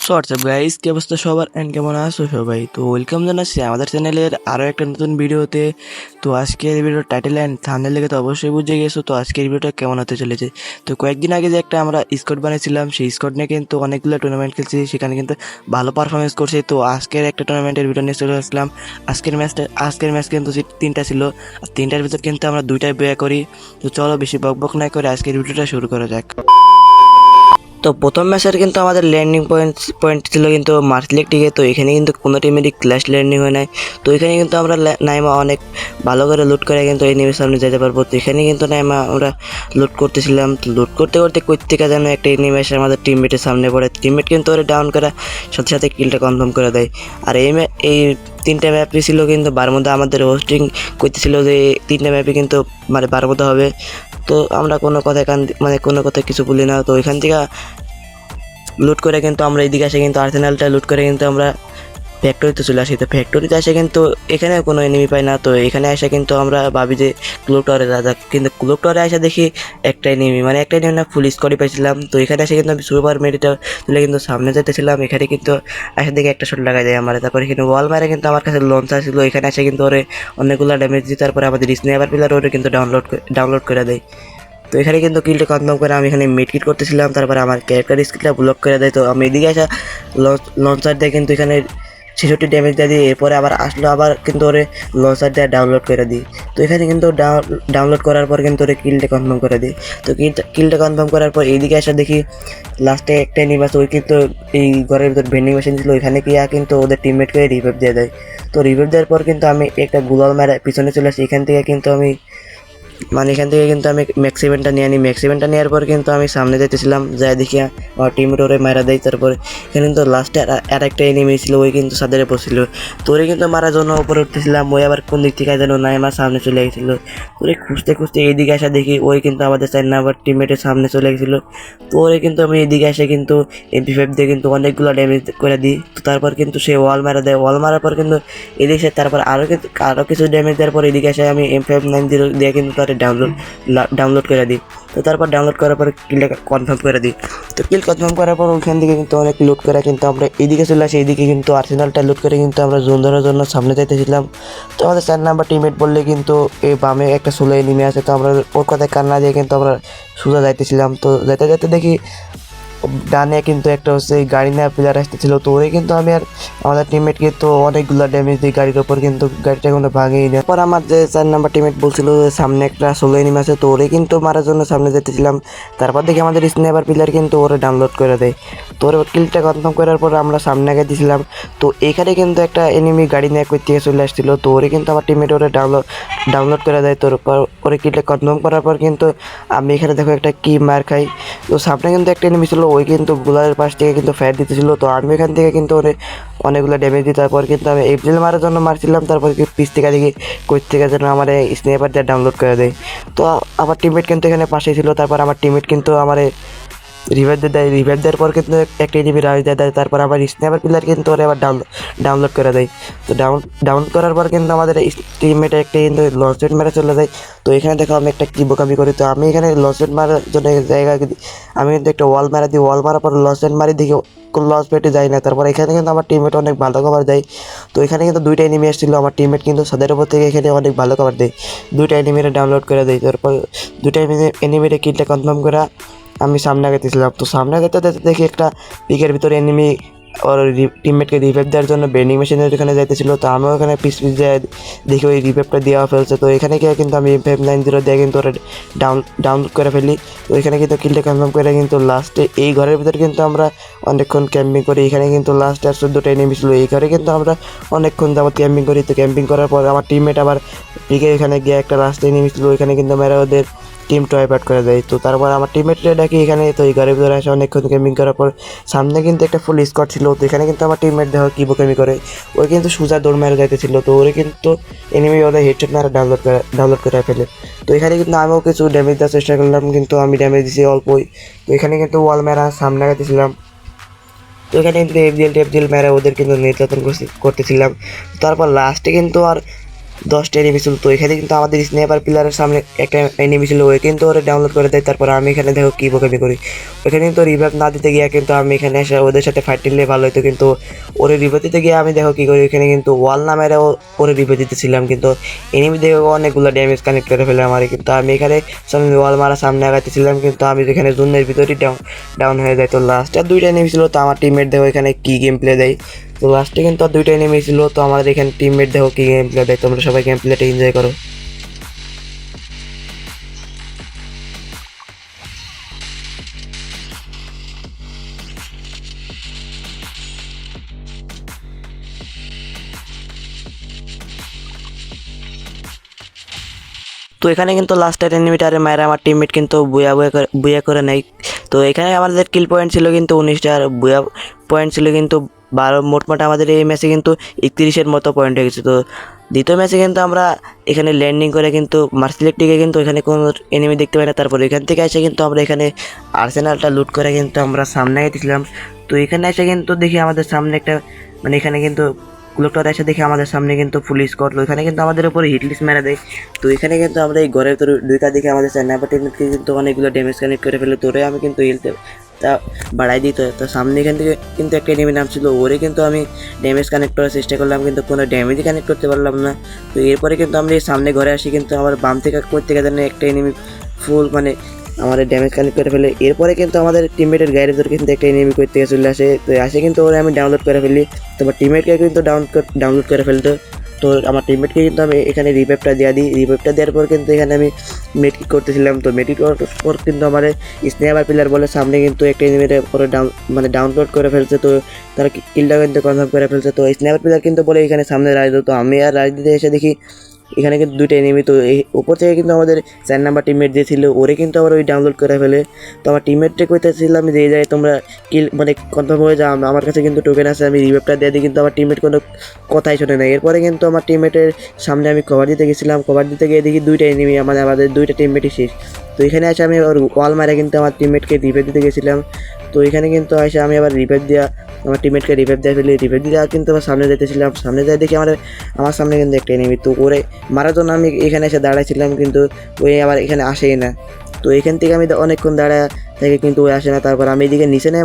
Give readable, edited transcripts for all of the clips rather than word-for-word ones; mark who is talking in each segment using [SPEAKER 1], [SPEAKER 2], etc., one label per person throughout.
[SPEAKER 1] So WhatsApp guys, কি অবস্থা সবার অ্যান্ড কেমন আছো সবাই? তো ওয়েলকাম জানাচ্ছি আমাদের চ্যানেলের আরও একটা নতুন ভিডিওতে। তো আজকের ভিডিওর টাইটেল অ্যান্ড থাম্বনেল দেখে তো অবশ্যই বুঝে গেছো তো আজকের ভিডিওটা কেমন হতে চলেছে। তো কয়েকদিন আগে যে একটা আমরা স্কোয়াড বানিয়েছিলাম, সেই স্কোয়াড নিয়ে কিন্তু অনেকগুলো টুর্নামেন্ট খেলছি, সেখানে কিন্তু ভালো পারফরমেন্স করছে। তো আজকের একটা টুর্নামেন্টের ভিডিও নিয়ে চলে আসলাম। আজকের ম্যাচ কিন্তু তিনটা ছিল, আর তিনটার ভিতর কিন্তু আমরা দুইটাই ব্যয় করি। তো চলো বেশি বকবক না করে আজকের ভিডিওটা শুরু করা যাক। তো প্রথম ম্যাচের কিন্তু আমাদের ল্যান্ডিং পয়েন্ট ছিল কিন্তু মার্সলেকটিকে। তো এখানে কিন্তু কোনো টিমেরই ক্ল্যাশ ল্যান্ডিং হয় নাই। তো এখানে কিন্তু আমরা নাইমা অনেক ভালো করে লুট করে কিন্তু এই এনিমির সামনে যেতে পারবো। তো এখানে কিন্তু নাইমা আমরা লুট করতেছিলাম। তো লুট করতে করতে কই থেকে যেন একটা এনিমি এসে আমাদের টিমমেটের সামনে পড়ে। টিমমেট কিন্তু ওরা ডাউন করা সাথে সাথে কিলটা কনফার্ম করে দেয়। আর এই তিনটা ম্যাপই ছিল কিন্তু বারমুদা আমাদের হোস্টিং করতেছিল যে তিনটা ম্যাপই কিন্তু মানে বারমুদা হবে। তো আমরা কোনো কথা কিছু বলি না। তো ওইখান থেকে লুট করে কিন্তু আমরা এইদিকে আসে কিন্তু আর্সেনালটা লুট করে কিন্তু আমরা ফ্যাক্টরিতে চলে আসি। তো ফ্যাক্টরিতে আসে কিন্তু এখানে কোনো এনিমি পাই না। তো এখানে এসে কিন্তু আমরা ভাবি যে ক্লোক টাওয়ারে রাজা, কিন্তু ক্লোক টাওয়ারে এসে দেখি একটা এনিমি না ফুল স্কোয়াডই পাইছিলাম। তো এখানে এসে কিন্তু আমি সুপার মেডিটা তুলে কিন্তু সামনে যেতেছিলাম। এখানে কিন্তু এসে দেখে একটা শট লাগাই যায় আমার। তারপরে এখানে ওয়াল মারে কিন্তু আমার কাছে লঞ্চার ছিল। এখানে এসে কিন্তু ওরে অনেকগুলো ড্যামেজ দিই। তারপরে আমাদের স্নাইপার পিলার ওরে কিন্তু ডাউনলোড করে দেয়। তো এখানে কিন্তু কিলটা কনফার্ম করে আমি এখানে মিডকিট করতেছিলাম। তারপরে আমার ক্যারেক্টার স্কিলটা ব্লক করে দেয়। তো আমি এদিকে আসা লঞ্চার দিয়ে কিন্তু এখানে 66 ড্যামেজ দিয়ে দিই। এরপরে আবার আসলো, আবার কিন্তু ওরে লঞ্চার দিয়ে ডাউনলোড করে দিই। তো এখানে কিন্তু ডাউনলোড করার পর কিন্তু ওরে কিলটা কনফার্ম করে দিই। তো কিলটা কনফার্ম করার পর এইদিকে আসা দেখি লাস্টে একটা এনিমি আছে, ওই কিন্তু এই ঘরের ভিতর ভেন্ডিং মেশিন ছিল, ওইখানে গিয়ে কিন্তু ওদের টিমমেটকে রিভাইভ দিয়ে দেয়। তো রিভাইভ দেওয়ার পর কিন্তু আমি একটা গুলাল মারা পিছনে চলে আসি। এখান থেকে কিন্তু আমি ম্যাক্সিভেনটা নিয়ে আনি। ম্যাক্সিভেনটা নেওয়ার পর কিন্তু আমি সামনে যেতেছিলাম, যাই দেখি আমার টিমের ওরে মারা দেয়। তারপরে এখানে কিন্তু লাস্টে আর একটা এনিমি ছিল, ওই কিন্তু সাদের পড়ছিল। তো ওরে কিন্তু মারার জন্য উপরে উঠতেছিলাম, ওই আবার কোন দিক থেকে যেন নাই আমার সামনে চলে গেছিলো। তো ওরে খুঁজতে খুঁজতে এইদিকে আসা দেখি ওই কিন্তু আমাদের 4 নাম্বার টিমমেটের সামনে চলে গেছিলো। তো ওরে কিন্তু আমি এইদিকে এসে কিন্তু MP5 দিয়ে কিন্তু অনেকগুলো ড্যামেজ করে দিই। তো তারপর কিন্তু সে ওয়াল মারা দেয়। ওয়াল মারার পর কিন্তু এদিকে তারপর আরও কিছু ড্যামেজ দেওয়ার পর এদিকে এসে আমি M590 দিয়ে কিন্তু তার ডাউনলোড করে দিই। তো তারপর ডাউনলোড করার পর কিলটা কনফার্ম করে দিই। তো কিল কনফার্ম করার পর ওইখান থেকে কিন্তু অনেক লুট করে কিন্তু আমরা এইদিকে চলে আসি। এইদিকে কিন্তু আর্সেনালটা লুট করে কিন্তু আমরা জোন ধরার জন্য সামনে যাইতেছিলাম। তো আমাদের 4 নাম্বার টিমমেট বললে কিন্তু এই বামে একটা সোলো এনিমি আছে। তো আমরা ওর কথায় কান্না দিয়ে কিন্তু আমরা সোজা যাইতেছিলাম। তো যেতে যেতে দেখি ডানে কিন্তু একটা হচ্ছে গাড়ি নেওয়া প্লেয়ার আসতেছিল। তো ওরে কিন্তু আমি আর আমাদের টিমমেটকে তো অনেকগুলো ড্যামেজ দিই গাড়ির ওপর, কিন্তু গাড়িটা কোনো ভাঙেই না। পর আমার যে 4 নাম্বার টিমমেট বলছিল যে সামনে একটা সোলো এনিমি আছে, তো ওরে কিন্তু মারার জন্য সামনে যেতেছিলাম। তারপর দেখি আমাদের স্নাইপার প্লেয়ার কিন্তু ওরে ডাউনলোড করে দেয়। তো ওর কিলটা কনফার্ম করার পর আমরা সামনে আগে দিয়েছিলাম। তো এখানে কিন্তু একটা এনিমি গাড়ি নিয়ে কই থেকে চলে আসছিল। তো ওরে কিন্তু আমার টিমমেট ওরে ডাউনলোড করে দেয়। তোর পর ওরে কিলটা কনফার্ম করার পর কিন্তু আমি এখানে দেখো একটা কি মার খাই। তো সামনে কিন্তু একটা এনিমি ছিল, ওই কিন্তু গুলারের পাশ থেকে কিন্তু ফায়ার দিতেছিল। তো আমি এখান থেকে কিন্তু অনেকগুলো ড্যামেজ দিই। তারপর কিন্তু আমি এফজেল মারার জন্য মারছিলাম। তারপর পিস থেকে দেখি কই থেকে যেন আমার স্নাইপার দিয়ে ডাউনলোড করে দেয়। তো আমার টিমমেট কিন্তু এখানে পাশে ছিল। তারপর আমার টিমমেট কিন্তু আমার রিভাইভ দেয়। রিভাইভ দেওয়ার পর কিন্তু একটা এনিমি রাইজ দেয়। তারপর আবার স্নাইপার প্লেয়ার কিন্তু ওরা আবার ডাউনলোড করে দেয়। তো ডাউন করার পর কিন্তু আমাদের টিমমেটে একটা কিন্তু লঞ্চেট মেরে চলে যায়। তো এখানে দেখো আমি একটা কি বোকামি করি। তো আমি এখানে লঞ্চেট মারার জন্য জায়গা আমি কিন্তু একটা ওয়াল মারা দিই। ওয়াল মারার পর লঞ্চেট মারি দেখি লঞ্চ পেটে যায় না। তারপর এখানে কিন্তু আমার টিমমেট অনেক ভালো কভার দেয়। তো এখানে কিন্তু দুইটা এনিমি এসেছিল, আমার টিমমেট কিন্তু সাদের উপর থেকে এখানে অনেক ভালো কভার দেয়। দুইটা এনিমিরে ডাউনলোড করে দেয়। তারপর দুইটা এনিমিরে কিলটা কনফার্ম করা আমি সামনে আগাতেছিলাম। তো সামনে আগাতে দেখি একটা পিকের ভিতরে এনিমি ওর টিমমেটকে রিভাইভ দেওয়ার জন্য বেন্ডিং মেশিনের ওখানে যাইতেছিল। তো আমিও ওখানে পিস যায় দেখি ওই রিভাইভটা দেওয়া ফেলছে। তো এখানে গিয়ে কিন্তু আমি M590 দিয়ে কিন্তু ওরা ডাউনলোড করে ফেলি। তো এখানে কিন্তু কিলটা কনফার্ম করে কিন্তু লাস্টে এই ঘরের ভিতরে কিন্তু আমরা অনেকক্ষণ ক্যাম্পিং করি। এখানে কিন্তু লাস্টে আর 14টা এনিমি ছিল। এই ঘরে কিন্তু আমরা অনেকক্ষণ যাবত ক্যাম্পিং করি। তো ক্যাম্পিং করার পর আমার টিমমেট আবার পিকের এখানে গিয়ে একটা লাস্ট এনিমি ছিল, ওইখানে কিন্তু মেরা ওদের টিম টয়পাট করে দেয়। তো তারপর আমার টিমমেটরা ডাকি এখানে। তো এই ঘরের ভিতরে আসে অনেকক্ষণ ক্যাম্পিং করার পর সামনে কিন্তু একটা ফুল স্কোয়াড ছিল। তো এখানে কিন্তু আমার টিমমেট দেখো কি বোকামি করে, ওই কিন্তু সুজা দৌড় মেরে যাইতেছিল। তো ওরে কিন্তু এনিমি ওদের হেডশট মারা ডাউনলোড করে ফেলে। তো এখানে কিন্তু আমিও কিছু ড্যামেজ দেওয়ার চেষ্টা করলাম, কিন্তু আমি ড্যামেজ দিয়েছি অল্পই। তো এখানে কিন্তু ওয়াল মেরা সামনে গাইতেছিলাম। তো এখানে কিন্তু এফজিএল মেরা ওদের কিন্তু নির্যাতন করতেছিলাম। তারপর লাস্টে কিন্তু আর 10টা এনিমি ছিল। তো এখানে কিন্তু আমাদের স্নাইপার প্লেয়ারের সামনে একটা এনিমি ছিল, ওই কিন্তু ওরা ডাউনলোড করে দেয়। তারপর আমি এখানে দেখো কী বোকামি করি, ওখানে কিন্তু রিভাইভ না দিতে গিয়ে কিন্তু আমি এখানে এসে ওদের সাথে ফাইট নিলে ভালো হতো, কিন্তু ওরে রিভাইভ দিতে গিয়ে আমি দেখো কী করি, এখানে কিন্তু ওয়াল নামেরাও ওরে রিভাইভ দিতেছিলাম, কিন্তু এনিমি দেখে অনেকগুলো ড্যামেজ কানেক্ট করে ফেলে আমার। কিন্তু আমি এখানে সামনে ওয়াল মারা সামনে আগাতেছিলাম, কিন্তু আমি এখানে জুনের ভিতরেই ডাউন হয়ে যায়। তো লাস্টে আর 2টা এনিমি ছিল, তো আমার টিমমেট দেখো এখানে কী গেম প্লে দেয়। তো লাস্টে কিন্তু আর 2টা এনিমি ছিল, তো আমাদের এখানে টিমমেট দেখো কী গেম প্লে দেয়। তোমরা সবাই গেম প্লেটা এনজয় করো। তো এখানে কিন্তু লাস্টের এনিমিটারে মায়ের আমার টিমমেট কিন্তু বুয়া করে নেয়। তো এখানে আমাদের কিল পয়েন্ট ছিল কিন্তু 19টা, আর বুয়া পয়েন্ট ছিল কিন্তু 12। মোটমাট আমাদের এই ম্যাচে কিন্তু 31-এর মতো পয়েন্ট হয়ে গেছে। তো দ্বিতীয় ম্যাচে কিন্তু আমরা এখানে ল্যান্ডিং করে কিন্তু মার্সিলেকটিকে কিন্তু এখানে কোনো এনিমি দেখতে পাই না। তারপর এখান থেকে এসে কিন্তু আমরা এখানে আর্সেনালটা লুট করে কিন্তু আমরা সামনে গেছিলাম। তো এখানে এসে কিন্তু দেখি আমাদের সামনে একটা মানে এখানে কিন্তু লোকটা এসে দেখে আমাদের সামনে কিন্তু ফুল স্কোয়াড, এখানে কিন্তু আমাদের উপরে হিটলিস্ট মেরে দেয়। তো এখানে কিন্তু আমরা এই ঘরের ভিতরে দুইটা দিকে আমাদের স্নাইপার টিমকে কিন্তু অনেকগুলো ড্যামেজ কানেক্ট করে ফেলে। তোরে আমি কিন্তু হেলতে তা বাড়াই দিত। তো সামনে এখান থেকে কিন্তু একটা এনিমি নাম ছিল, ওরে কিন্তু আমি ড্যামেজ কানেক্ট করার চেষ্টা করলাম, কিন্তু কোনো ড্যামেজই কানেক্ট করতে পারলাম না। তো এরপরে কিন্তু আমরা এই সামনে ঘরে আসি, কিন্তু আমার বাম থেকে করতে গেলে একটা এনিমি ফুল মানে আমাদের ড্যামেজ কানেক্ট করে ফেলে। এরপরে কিন্তু আমাদের টিমমেটের গায়ের ভিতরে কিন্তু একটা এনিমি করতে চলে আসে। তো আসে কিন্তু ওরা আমি ডাউনলোড করে ফেলি। তোমার টিমমেটকে কিন্তু ডাউনলোড করে ফেলতো। তো আমার টিমমেটকে কিন্তু আমি এখানে রিভাইভটা দিই। রিভাইভটা দেওয়ার পর কিন্তু এখানে আমি মেডকিট করতেছিলাম। তো মেডকিট করার পর কিন্তু আমার স্নেহার প্লেয়ার বলে সামনে কিন্তু একটা এনিমিটা পরে ডাউনলোড করে ফেলছে। তো তারা কিলটা কিন্তু কনফার্ম করে ফেলছে। তো স্নেহার প্লেয়ার কিন্তু বলে এখানে সামনে রাইড দিত। তো আমি আর রাইড দিতে এসে দেখি এখানে কিন্তু 2টা এনিমি। তো এই উপর থেকে কিন্তু আমাদের 4 নাম্বার টিমমেট যে ছিল ওরে কিন্তু আবার ওই ডাউনলোড করে ফেলে। তো আমার টিমমেটকে কইতেছিলাম যে এই জায়গায় তোমরা কিল মানে কনফার্ম হয়ে যাও, আমার কাছে কিন্তু টোকেন আছে, আমি রিভাইভটা দিয়ে দিই, কিন্তু আমার টিমমেট কোনো কথাই শোনে না। এরপরে কিন্তু আমার টিমমেটের সামনে আমি কভার দিতে গেছিলাম, কভার দিতে গিয়ে দেখি 2টা এনিমি, আমাদের 2টা টিমমেটই শেষ। তো এখানে এসে আমি ওর ওয়াল মারে কিন্তু আমার টিমমেটকে রিভাইভ দিতে গেছিলাম। তো এখানে কিন্তু এসে আমি আবার রিভাইভ দেওয়া আমার টিমমেটকে রিভাইভ দিয়ে ফেলি। রিভাইভ দিয়ে কিন্তু আবার সামনে যেতেছিলাম, সামনে যাই দেখি আমার সামনে কিন্তু একটা এনিমি। তো ওরে মারার জন্য আমি এখানে এসে দাঁড়াইছিলাম, কিন্তু ওই আবার এখানে আসেই না। তো এখান থেকে আমি অনেকক্ষণ দাঁড়া থেকে কিন্তু ওই আসে না। তারপর আমি এদিকে নিচে নেমে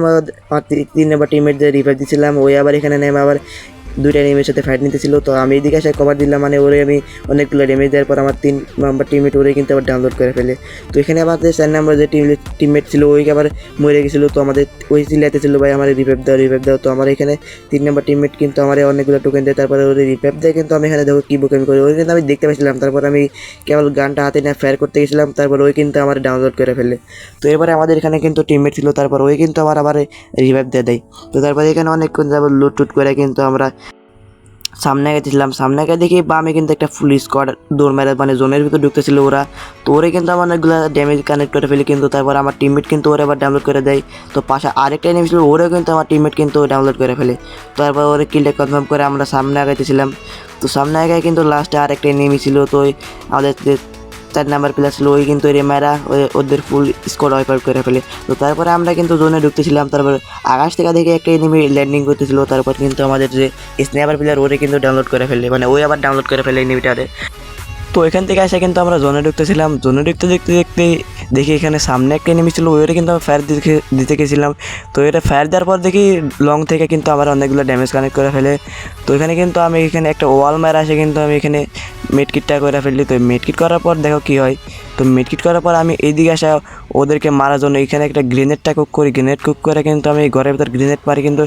[SPEAKER 1] আমার 3 নম্বর টিমমেটদের রিভাইভ দিচ্ছিলাম, ওই আবার এখানে নেমে আবার 2টা এনিমির সাথে ফাইট নিতেছিল। তো আমি এদিকে এসে কভার দিলাম, মানে ওরে আমি অনেকগুলো ড্যামেজ দেওয়ার পর আমার 3 নম্বর টিমমেট ওরে কিন্তু আবার ডাউনলোড করে ফেলে। তো এখানে আমাদের 4 নম্বর যে টিমমেট ছিল ওইকে আবার মরে গেছিলো। তো আমাদের ওই চিল্লাইতে ছিল ভাই আমার রিভাইভ দাও। তো আমার এখানে 3 নম্বর টিমমেট কিন্তু আমার অনেকগুলো টোকেন দেয়, তারপরে ওরে রিভাইভ দেয়। কিন্তু আমি এখানে দেখো কী বোকেন করি, ওই কিন্তু আমি দেখতে পাচ্ছিলাম। তারপর আমি কেবল গানটা হাতে নিয়ে ফায়ার করতে গেছিলাম, তারপর ওই কিন্তু আমার ডাউনলোড করে ফেলে। তো এবারে আমাদের এখানে কিন্তু টিমমেট ছিল, তারপর ওই কিন্তু আবার রিভাইভ দিয়ে দেয়। তো তারপরে এখানে অনেকক্ষণ যাবার লুট টুট করে কিন্তু আমরা সামনে গেছিলাম। সামনে গিয়ে দেখি বামে কিন্তু একটা ফুল স্কোয়াড দৌড় মেরে মানে জোনের ভিতর ঢুকতেছিল ওরা। তো ওরে কিন্তু আমার অনেকগুলো ড্যামেজ কানেক্ট করে ফেলি, কিন্তু তারপর আমার টিমমেট কিন্তু ওরা আবার ডাউনলোড করে দেয়। তো পাশে আরেকটা এনিমি ছিল, ওরেও কিন্তু আমার টিমমেট কিন্তু ডাউনলোড করে ফেলে। তারপর ওরে কিলটা কনফার্ম করে আমরা সামনে আগাইতেছিলাম। তো সামনে আগায় কিন্তু লাস্টে আরেকটা এনিমি ছিল। তো আমাদের যে 4 নাম্বার প্লেয়ার ছিল ওই কিন্তু এর মেয়েরা ওদের ফুল স্কোয়াড ওয়াইপ আউট করে ফেলে। তো তারপরে আমরা কিন্তু জোনে ঢুকতেছিলাম, তারপর আকাশ থেকে দেখে একটা এনিমি ল্যান্ডিং করতেছিল। তারপর কিন্তু আমাদের যে স্নাইপার প্লেয়ার ওরে কিন্তু ডাউনলোড করে ফেলে, মানে ওই আবার ডাউনলোড করে ফেলে এনিমিটারে। তো এখান থেকে এসে কিন্তু আমরা জোনে ঢুকতেছিলাম, জোনে দেখতে দেখি এখানে সামনে একটা এনিমি ছিল, ওইটা কিন্তু আমরা ফায়ার দিতে গেছিলাম। তো এটা ফায়ার দেওয়ার পর দেখি লং থেকে কিন্তু আবার অনেকগুলো ড্যামেজ কানেক্ট করে ফেলে। তো এখানে কিন্তু আমি এখানে একটা ওয়াল মার আসে কিন্তু আমি এখানে মেডকিটটা করে ফেলি। তো মেডকিট করার পর দেখো কী হয়। তো মেডকিট করার পর আমি এইদিকে আসা ওদেরকে মারার জন্য এখানে একটা গ্রেনেডটা কুক করি। গ্রেনেড কুক করে কিন্তু আমি ঘরের ভিতর গ্রেনেড পারি, কিন্তু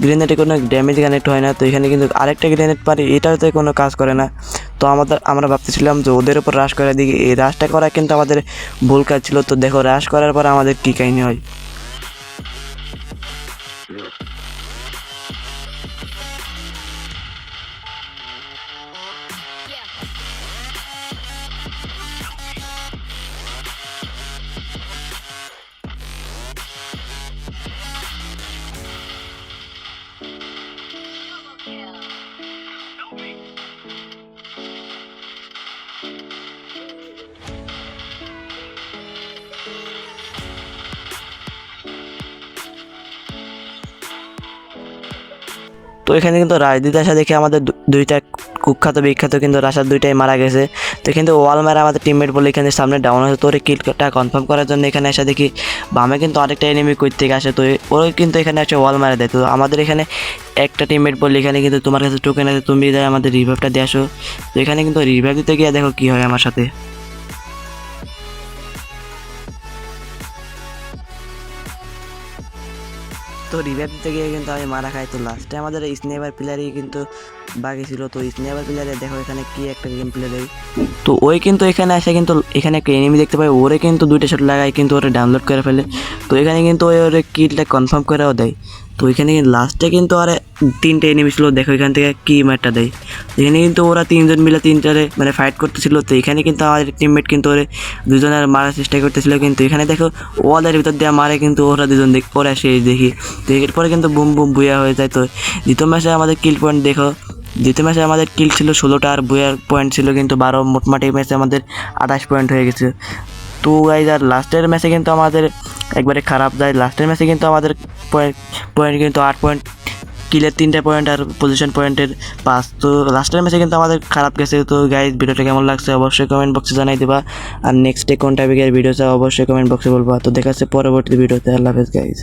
[SPEAKER 1] গ্রেনেডে কোনো ড্যামেজ কানেক্ট হয় না। তো এখানে কিন্তু আরেকটা গ্রেনেড পারি, এটাতে কোনো কাজ করে না। তো আমরা ভাবতেছিলাম যে ওদের উপর রাশ করে দিই, এই রাশটা করা কিন্তু আমাদের ভুল কাজ ছিল। তো দেখো রাশ করার পর আমাদের কী কাহিনী হয়। তো এখানে কিন্তু রাজদীপ আসা দেখে আমাদের দুইটা কুখ্যাত বিখ্যাত কিন্তু রাশার দুইটাই মারা গেছে। তো কিন্তু ওয়াল মারা আমাদের টিমমেট বলে এখানে সামনে ডাউন হয়েছে। তোর কিলটা কনফার্ম করার জন্য এখানে এসে দেখি বামে কিন্তু আরেকটা এনিমি কই থেকে আসে। তো ওই কিন্তু এখানে একটা ওয়াল মারা দেয়। তো আমাদের এখানে একটা টিমমেট বলে এখানে কিন্তু তোমার কাছে টোকেন আছে, তুমি আমাদের রিভাইভটা দিয়ে আসো। তো এখানে কিন্তু রিভাইভ দিতে গিয়ে দেখো কি হয় আমার সাথে। তো রিভাইভ দিতে গিয়ে কিন্তু আমি মারা খাই। তো লাস্টে আমাদের স্নেপার প্লেয়ারই কিন্তু বাকি ছিল। তো স্নেপার প্লেয়ারে দেখো এখানে কি একটা গেম প্লে দেয়। তো ওই কিন্তু এখানে আসে কিন্তু এখানে একটা এনিমি দেখতে পাই, ওরে কিন্তু দুইটা শট লাগায় কিন্তু ওরা ডাউনলোড করে ফেলে। তো এখানে কিন্তু ওরে কিলটা কনফার্ম করেও দেয়। তো এখানে লাস্টে কিন্তু আর তিনটে এনিমি ছিল, দেখো এখান থেকে কি ম্যাটটা দেয়। এখানে কিন্তু ওরা তিনজন মিলে তিনটারে মানে ফাইট করতেছিল। তো এখানে কিন্তু আমাদের টিমমেট কিন্তু ওরে দুজনের মারার চেষ্টা করতেছিল, কিন্তু এখানে দেখো ওয়ালের ভিতর দিয়ে মারে কিন্তু ওরা দুজন ওরা শেষ দেখি। তো এরপরে কিন্তু বুম বুম বুয়া হয়ে যায়। তো দ্বিতীয় ম্যাচে আমাদের কিল পয়েন্ট দেখো, দ্বিতীয় ম্যাচে আমাদের কিল ছিল 16টা আর বুয়ার পয়েন্ট ছিল কিন্তু 12। মোটমাটি ম্যাচে আমাদের 28 পয়েন্ট হয়ে গেছে। তো গাইজ আর লাস্টের ম্যাচে কিন্তু আমাদের একবারে খারাপ যায়। লাস্টের ম্যাচে কিন্তু আমাদের পয়েন্ট কিন্তু 8 পয়েন্ট, কিলের 3টা পয়েন্ট আর পজিশন পয়েন্টের 5। তো লাস্টের ম্যাচে কিন্তু আমাদের খারাপ গেছে। তো গাইজ ভিডিওটা কেমন লাগছে অবশ্যই কমেন্ট বক্সে জানাই দেবা। আর নেক্সট ডে কোন টাইপের ভিডিও চাও অবশ্যই কমেন্ট বক্সে বলবা। তো দেখা যাচ্ছে পরবর্তী ভিডিওতে। আল্লাহ হাফেজ গাইজ।